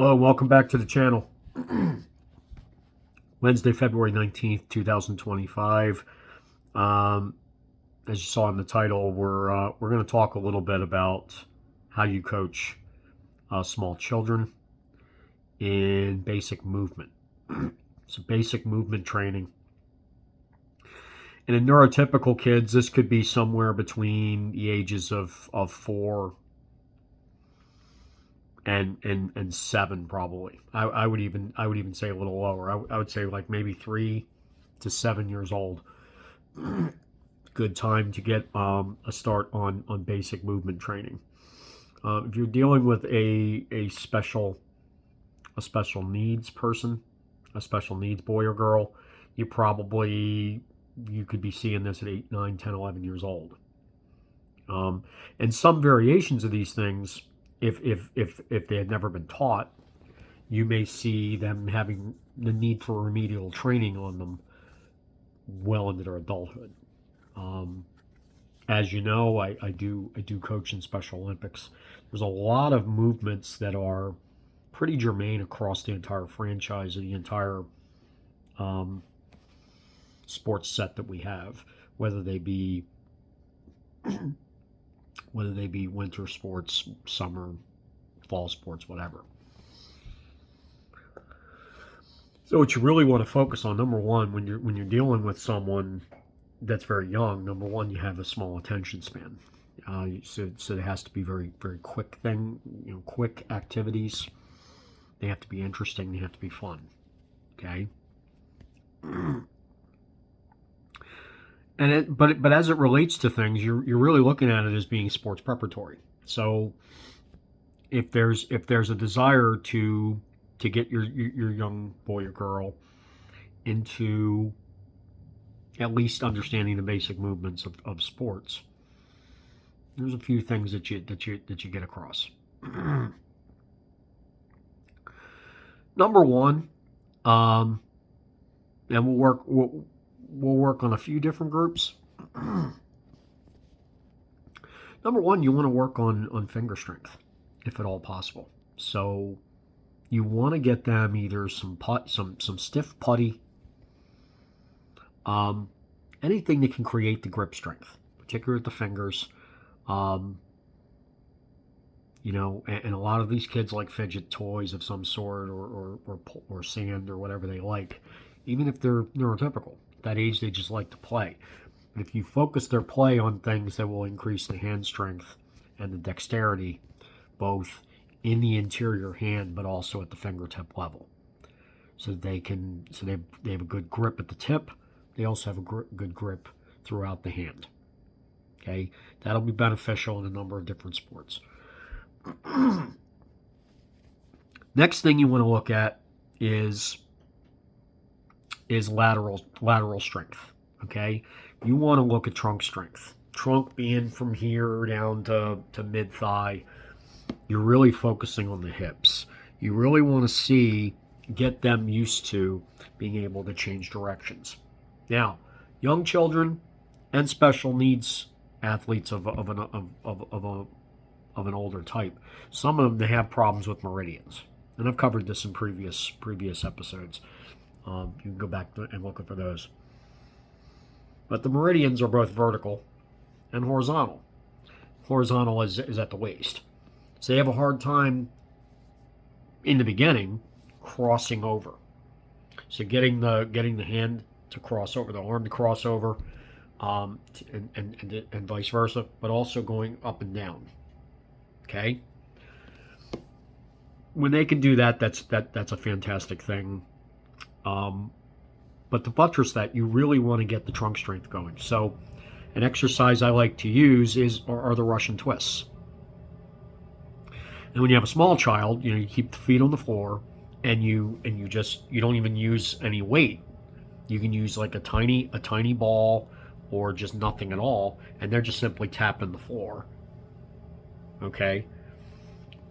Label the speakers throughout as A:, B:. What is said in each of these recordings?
A: Hello, welcome back to the channel. Wednesday, February 19th, 2025. Um, as you saw in the title, we're going to talk a little bit about how you coach small children in basic movement. So basic movement training. And in neurotypical kids, this could be somewhere between the ages of 4 and 7 probably. I would even say a little lower. I would say like maybe 3 to 7 years old. Good time to get a start on basic movement training. If you're dealing with a special needs person, a special needs boy or girl, you could be seeing this at 8, 9, 10, 11 years old. And some variations of these things, if they had never been taught, you may see them having the need for remedial training on them well into their adulthood. As you know, I do coach in Special Olympics. There's a lot of movements that are pretty germane across the entire franchise of the entire sports set that we have, whether they be winter sports, summer, fall sports, whatever. So what you really want to focus on, number one, when you're dealing with someone that's very young, number one, you have a small attention span. So it has to be very, very quick quick activities. They have to be interesting. They have to be fun. Okay. But as it relates to things, you're really looking at it as being sports preparatory. So if there's a desire to get your young boy or girl into at least understanding the basic movements of sports, there's a few things that you get across. Number one, and we'll work on a few different groups. Number one, you want to work on finger strength, if at all possible. So you want to get them either some stiff putty, anything that can create the grip strength, particularly at the fingers. And a lot of these kids like fidget toys of some sort, or sand, or whatever they like. Even if they're neurotypical, at that age they just like to play. But if you focus their play on things that will increase the hand strength and the dexterity, both in the interior hand but also at the fingertip level, so they have a good grip at the tip. They also have a good grip throughout the hand. Okay, that'll be beneficial in a number of different sports. Next thing you want to look at is lateral strength. Okay, you want to look at trunk strength. Trunk being from here down to mid thigh. You're really focusing on the hips. You really want to get them used to being able to change directions. Now, young children and special needs athletes of an older type, some of them, they have problems with meridians, and I've covered this in previous episodes. You can go back and look for those. But the meridians are both vertical and horizontal. Horizontal is at the waist, so they have a hard time in the beginning crossing over. So getting the hand to cross over, the arm to cross over, and vice versa, but also going up and down. Okay. When they can do that, that's a fantastic thing. But to buttress that, you really want to get the trunk strength going. So an exercise I like to use are the Russian twists. And when you have a small child, you keep the feet on the floor, and you don't even use any weight. You can use like a tiny ball, or just nothing at all, and they're just simply tapping the floor. Okay,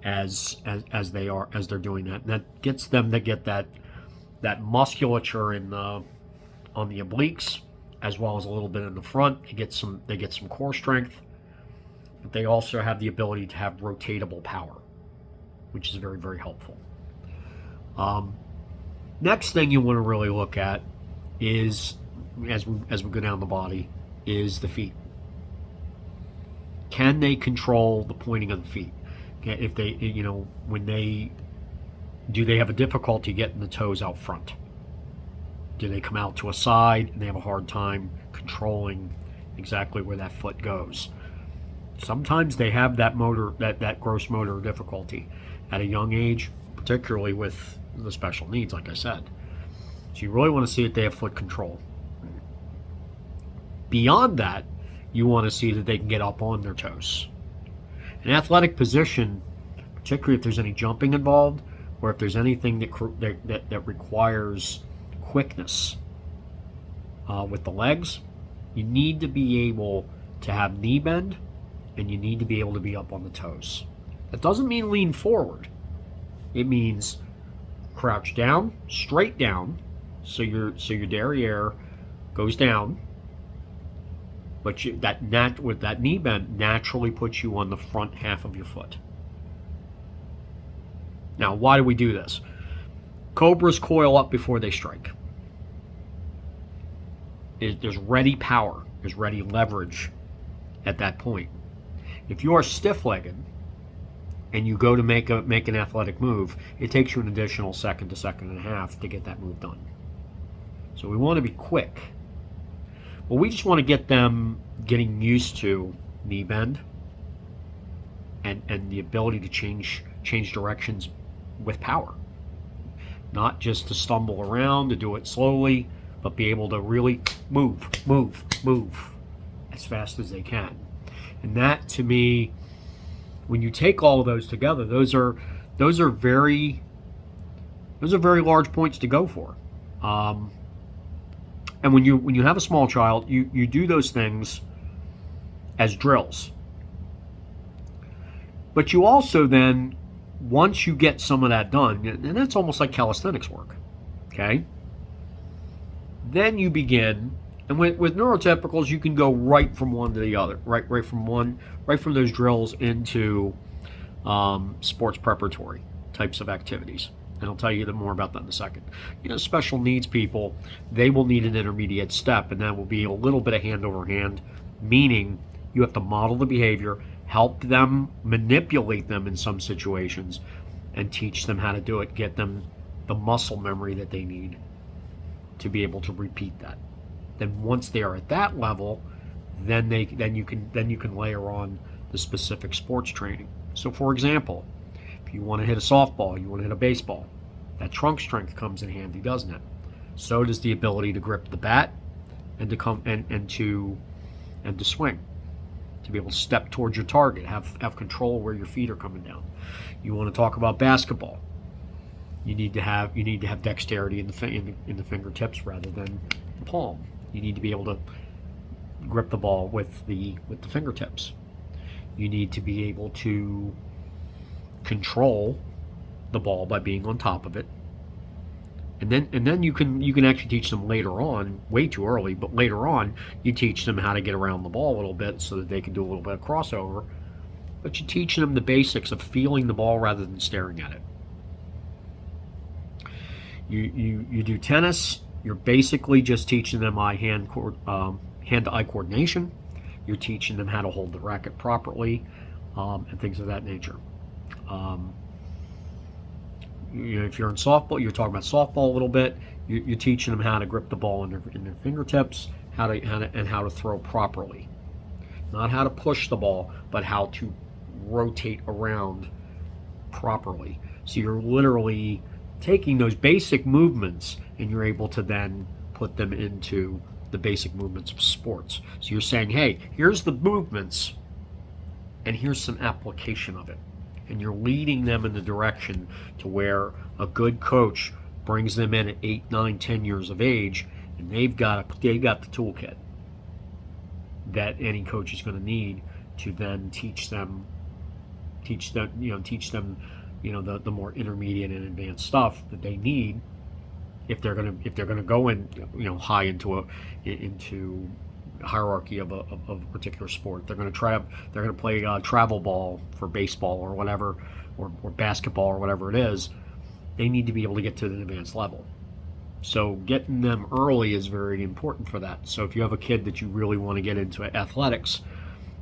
A: as they're doing that, and that gets them to get that musculature on the obliques, as well as a little bit in the front. They get some core strength, but they also have the ability to have rotatable power, which is very, very helpful. Um, Next thing you want to really look at is, as we go down the body, is the feet. Can they control the pointing of the feet? If they, when do they have a difficulty getting the toes out front? Do they come out to a side and they have a hard time controlling exactly where that foot goes? Sometimes they have that that gross motor difficulty at a young age, particularly with the special needs, like I said. So you really want to see if they have foot control. Beyond that, you want to see that they can get up on their toes. An athletic position, particularly if there's any jumping involved, or if there's anything that requires quickness with the legs, you need to be able to have knee bend, and you need to be able to be up on the toes. That doesn't mean lean forward. It means crouch down, straight down, so your derriere goes down, but with that knee bend naturally puts you on the front half of your foot. Now, why do we do this? Cobras coil up before they strike. There's ready power, there's ready leverage at that point. If you are stiff-legged and you go to make an athletic move, it takes you an additional second to second and a half to get that move done. So we want to be quick. Well, we just want to get them getting used to knee bend and the ability to change directions with power. Not just to stumble around, to do it slowly, but be able to really move as fast as they can. And that, to me, when you take all of those together, those are very large points to go for. And when you have a small child, you do those things as drills. But you also then, once you get some of that done, and that's almost like calisthenics work, okay? Then you begin, and with neurotypicals, you can go right from one to the other, right from those drills into sports preparatory types of activities. And I'll tell you more about that in a second. Special needs people, they will need an intermediate step, and that will be a little bit of hand over hand, meaning you have to model the behavior, help them, manipulate them in some situations, and teach them how to do it, get them the muscle memory that they need to be able to repeat that. Then once they are at that level, then you can layer on the specific sports training. So for example, if you want to hit a softball, you want to hit a baseball, that trunk strength comes in handy, doesn't it? So does the ability to grip the bat and to come and to swing, to be able to step towards your target, have control where your feet are coming down. You want to talk about basketball, you need to have dexterity in the fingertips rather than the palm. You need to be able to grip the ball with the fingertips. You need to be able to control the ball by being on top of it. And then you can actually teach them later on, way too early, but later on you teach them how to get around the ball a little bit so that they can do a little bit of crossover. But you teach them the basics of feeling the ball rather than staring at it. You do tennis, you're basically just teaching them hand-to-eye coordination. You're teaching them how to hold the racket properly, and things of that nature. If you're in softball, you're talking about softball a little bit. You're teaching them how to grip the ball in their fingertips, how to throw properly. Not how to push the ball, but how to rotate around properly. So you're literally taking those basic movements and you're able to then put them into the basic movements of sports. So you're saying, hey, here's the movements and here's some application of it. And you're leading them in the direction to where a good coach brings them in at 8, 9, 10 years of age, and they've got the toolkit that any coach is going to need to then teach them the more intermediate and advanced stuff that they need if they're gonna go in high into hierarchy of a particular sport. They're going to play travel ball for baseball or whatever, or basketball or whatever it is. they need to be able to get to the advanced level. So getting them early is very important for that. So if you have a kid that you really want to get into athletics,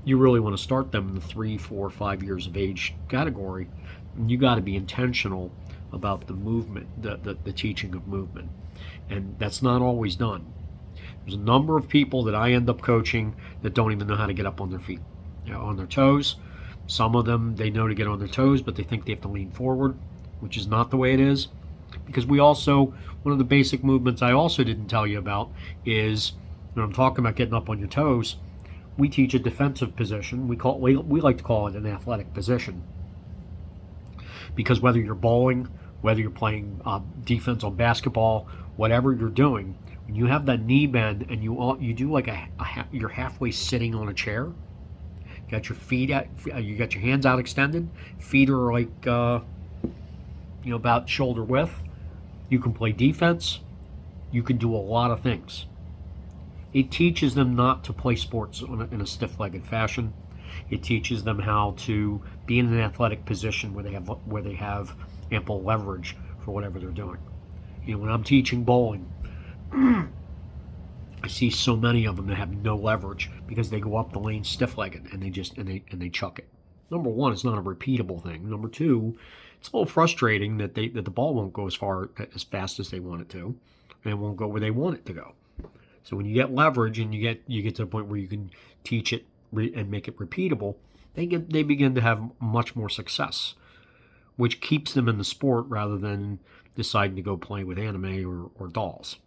A: you really want to start them in the 3, 4, 5 years of age category. And you got to be intentional about the movement, the teaching of movement. And that's not always done. There's a number of people that I end up coaching that don't even know how to get up on their feet, on their toes. Some of them, they know to get on their toes, but they think they have to lean forward, which is not the way it is. Because we also, one of the basic movements I also didn't tell you about is, when I'm talking about getting up on your toes, we teach a defensive position. We like to call it an athletic position. Because whether you're bowling, whether you're playing defense on basketball, whatever you're doing, when you have that knee bend and you do like you're halfway sitting on a chair, you got your feet out, you got your hands out extended, feet are like about shoulder width. You can play defense. You can do a lot of things. It teaches them not to play sports in a stiff-legged fashion. It teaches them how to be in an athletic position where they have ample leverage for whatever they're doing. When I'm teaching bowling, I see so many of them that have no leverage because they go up the lane stiff-legged and they chuck it. Number one, it's not a repeatable thing. Number two, it's a little frustrating that the ball won't go as fast as they want it to, and it won't go where they want it to go. So when you get leverage and you get to the point where you can teach it and make it repeatable, they begin to have much more success, which keeps them in the sport rather than deciding to go play with anime or dolls,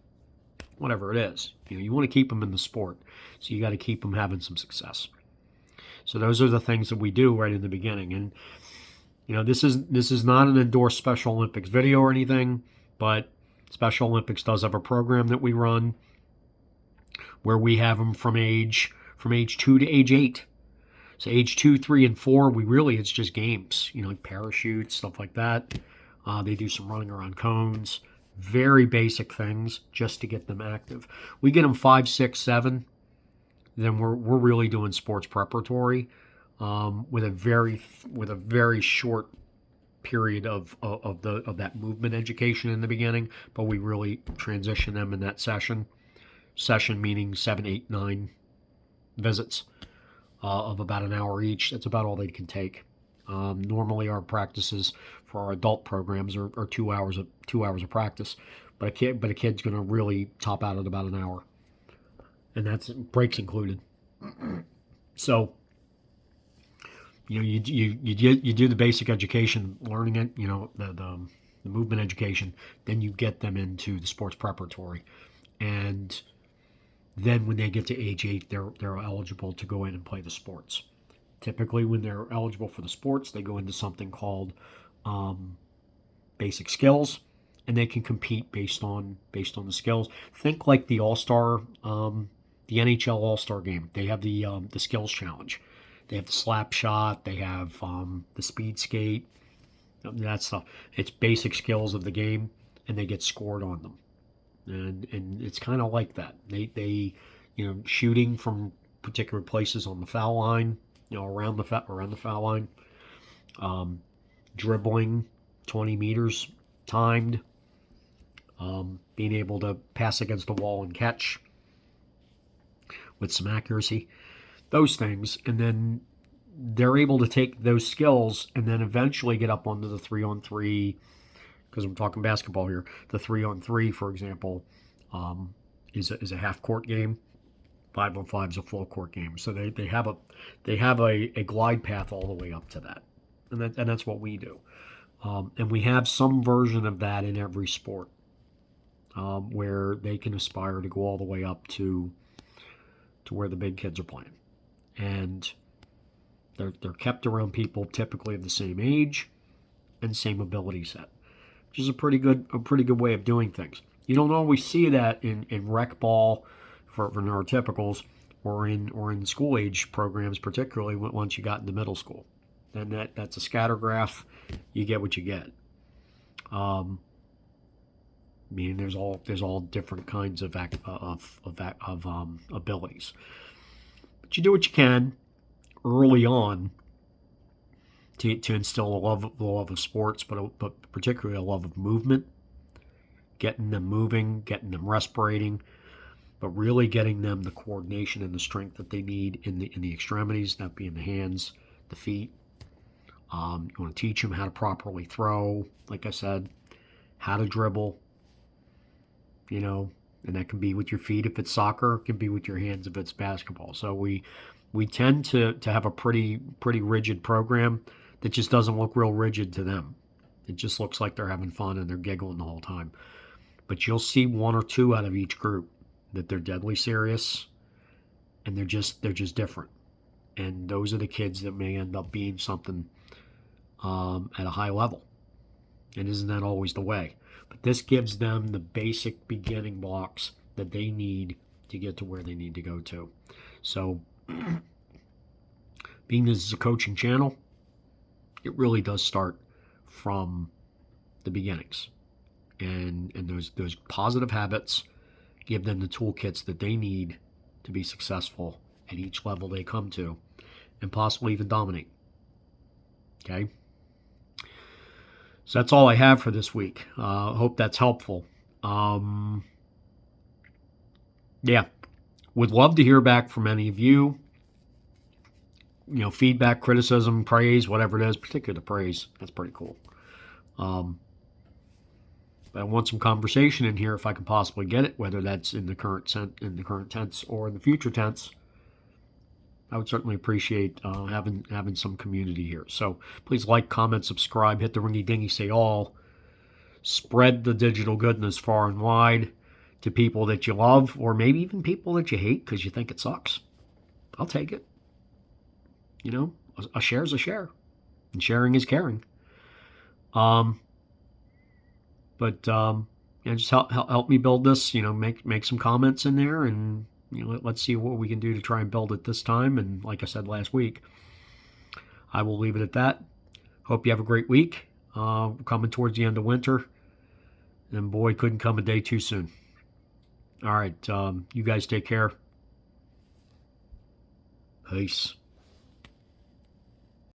A: whatever it is. You want to keep them in the sport, so you got to keep them having some success. So those are the things that we do right in the beginning. And this is not an endorsed Special Olympics video or anything, but Special Olympics does have a program that we run where we have them from age 2 to age 8. So age 2, 3, and 4, it's just games, like parachutes, stuff like that. They do some running around cones, very basic things just to get them active. We get them 5, 6, 7. Then we're really doing sports preparatory with a very short period of that movement education in the beginning, but we really transition them in that session meaning 7, 8, 9 visits of about an hour each. That's about all they can take. Normally our practices for our adult programs are 2 hours of practice, but a kid's going to really top out at about an hour, and that's breaks included. So you do the basic education, learning it, the movement education, then you get them into the sports preparatory, and then when they get to age 8, they're eligible to go in and play the sports. Typically, when they're eligible for the sports, they go into something called basic skills, and they can compete based on the skills. Think like the All-Star, the NHL All-Star game. They have the skills challenge. They have the slap shot. They have the speed skate. That stuff. It's basic skills of the game, and they get scored on them. And it's kind of like that. They shooting from particular places on the foul line, around the foul line, dribbling 20 meters timed, being able to pass against the wall and catch with some accuracy, those things, and then they're able to take those skills and then eventually get up onto the 3-on-3. Because I'm talking basketball here, the 3-on-3, for example, is a half court game. 5-on-5 is a full court game. So they have a glide path all the way up to that, and that's what we do. And we have some version of that in every sport, where they can aspire to go all the way up to where the big kids are playing, and they're kept around people typically of the same age and same ability set, which is a pretty good way of doing things. You don't always see that in rec ball for neurotypicals or in school age programs, particularly once you got into middle school. Then that's a scatter graph. You get what you get. Meaning there's all different kinds of abilities. But you do what you can early on to instill the love of sports, but particularly a love of movement, getting them moving, getting them respirating, but really getting them the coordination and the strength that they need in the extremities, that being the hands, the feet. You want to teach them how to properly throw, like I said, how to dribble, and that can be with your feet if it's soccer, it can be with your hands if it's basketball. So we tend to have a pretty rigid program that just doesn't look real rigid to them. It just looks like they're having fun and they're giggling the whole time. But you'll see one or two out of each group that they're deadly serious, and they're just different. And those are the kids that may end up being something at a high level. And isn't that always the way? But this gives them the basic beginning blocks that they need to get to where they need to go to. So, being this is a coaching channel, it really does start from the beginnings. And those positive habits give them the toolkits that they need to be successful at each level they come to, and possibly even dominate. Okay? So that's all I have for this week. Hope that's helpful. Yeah, would love to hear back from any of you. Feedback, criticism, praise, whatever it is, particularly the praise. That's pretty cool. But I want some conversation in here if I can possibly get it, whether that's in the current tense or in the future tense. I would certainly appreciate having some community here. So please like, comment, subscribe, hit the ringy dingy, say all. Spread the digital goodness far and wide to people that you love, or maybe even people that you hate because you think it sucks. I'll take it. A share's a share, and sharing is caring. Just help me build this. Make some comments in there, and let's see what we can do to try and build it this time. And like I said last week, I will leave it at that. Hope you have a great week. Coming towards the end of winter, and boy, couldn't come a day too soon. All right, you guys take care. Peace.